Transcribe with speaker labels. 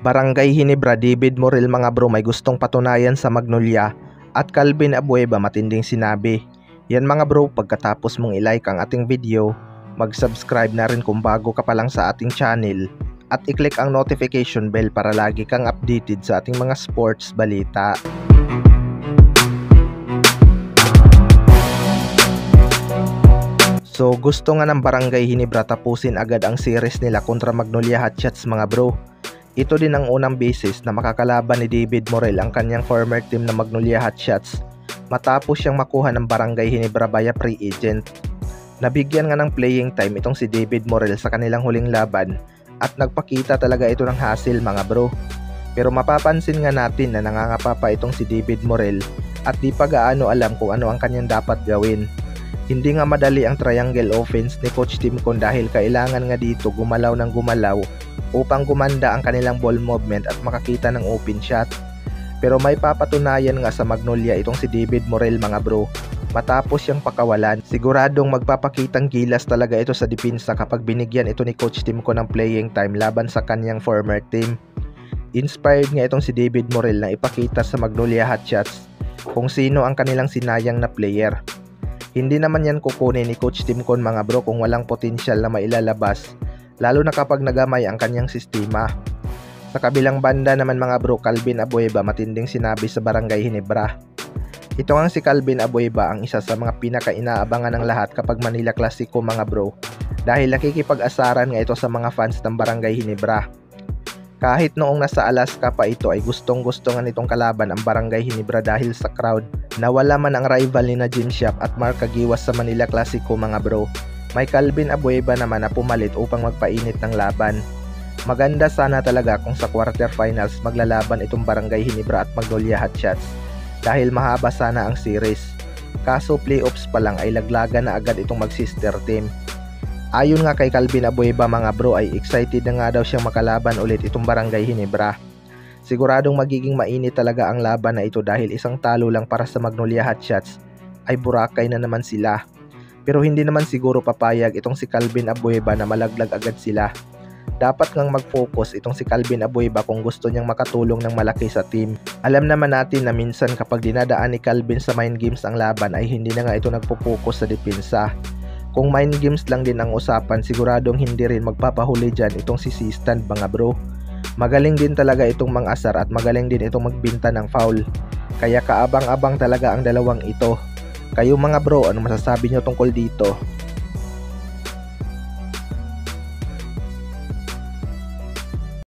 Speaker 1: Barangay Ginebra, David Morel mga bro may gustong patunayan sa Magnolia at Calvin Abueva matinding sinabi. Yan mga bro, pagkatapos mong i-like ang ating video, mag-subscribe na rin kung bago ka pa lang sa ating channel at i-click ang notification bell para lagi kang updated sa ating mga sports balita. So gusto nga ng Barangay Ginebra tapusin agad ang series nila kontra Magnolia Hotshots mga bro. Ito din ang unang beses na makakalaban ni David Morel ang kanyang former team na Magnolia Hotshots matapos siyang makuha ng Barangay Ginebra via free agent. Nabigyan nga ng playing time itong si David Morel sa kanilang huling laban at nagpakita talaga ito ng hassle mga bro. Pero mapapansin nga natin na nangangapa pa itong si David Morel at di pa gaano alam kung ano ang kanyang dapat gawin. Hindi nga madali ang triangle offense ni Coach Timcon dahil kailangan nga dito gumalaw ng gumalaw upang gumanda ang kanilang ball movement at makakita ng open shot. Pero may papatunayan nga sa Magnolia itong si David Morel mga bro. Matapos siyang pakawalan, siguradong magpapakitang gilas talaga ito sa depensa kapag binigyan ito ni Coach Timcon ng playing time laban sa kanyang former team. Inspired nga itong si David Morel na ipakita sa Magnolia Hotshots kung sino ang kanilang sinayang na player. Hindi naman yan kukunin ni Coach Timcon mga bro kung walang potensyal na mailalabas, lalo na kapag nagamay ang kanyang sistema. Sa kabilang banda naman mga bro, Calvin Abueva matinding sinabi sa Barangay Ginebra. Ito ang si Calvin Abueva ang isa sa mga pinaka-inaabangan ng lahat kapag Manila Clasico mga bro, dahil nakikipag-asaran nga ito sa mga fans ng Barangay Ginebra. Kahit noong nasa Alaska pa ito ay gustong-gusto nga nitong kalaban ang Barangay Ginebra dahil sa crowd. Nawala man ang rival ni na Jim Shop at Mark Caguiwas sa Manila Clasico mga bro. May Calvin Abueva naman na pumalit upang magpainit ng laban. Maganda sana talaga kung sa quarterfinals maglalaban itong Barangay Ginebra at Magnolia Hotshots dahil mahaba sana ang series. Kaso playoffs pa lang ay laglagan na agad itong mag-sister team. Ayon nga kay Calvin Abueva mga bro ay excited na nga daw siyang makalaban ulit itong Barangay Ginebra. Siguradong magiging mainit talaga ang laban na ito dahil isang talo lang para sa Magnolia Hotshots ay Boracay na naman sila. Pero hindi naman siguro papayag itong si Calvin Abueva na malaglag agad sila. Dapat ngang mag-focus itong si Calvin Abueva kung gusto niyang makatulong ng malaki sa team. Alam naman natin na minsan kapag dinadaan ni Calvin sa mind games ang laban ay hindi na nga ito nagpo-focus sa depensa. Kung mind games lang din ang usapan, siguradong hindi rin magpapahuli dyan itong si Sistan mga bro. Magaling din talaga itong mang-asar at magaling din itong magbinta ng foul. Kaya kaabang-abang talaga ang dalawang ito. Kayo mga bro, ano masasabi nyo tungkol dito?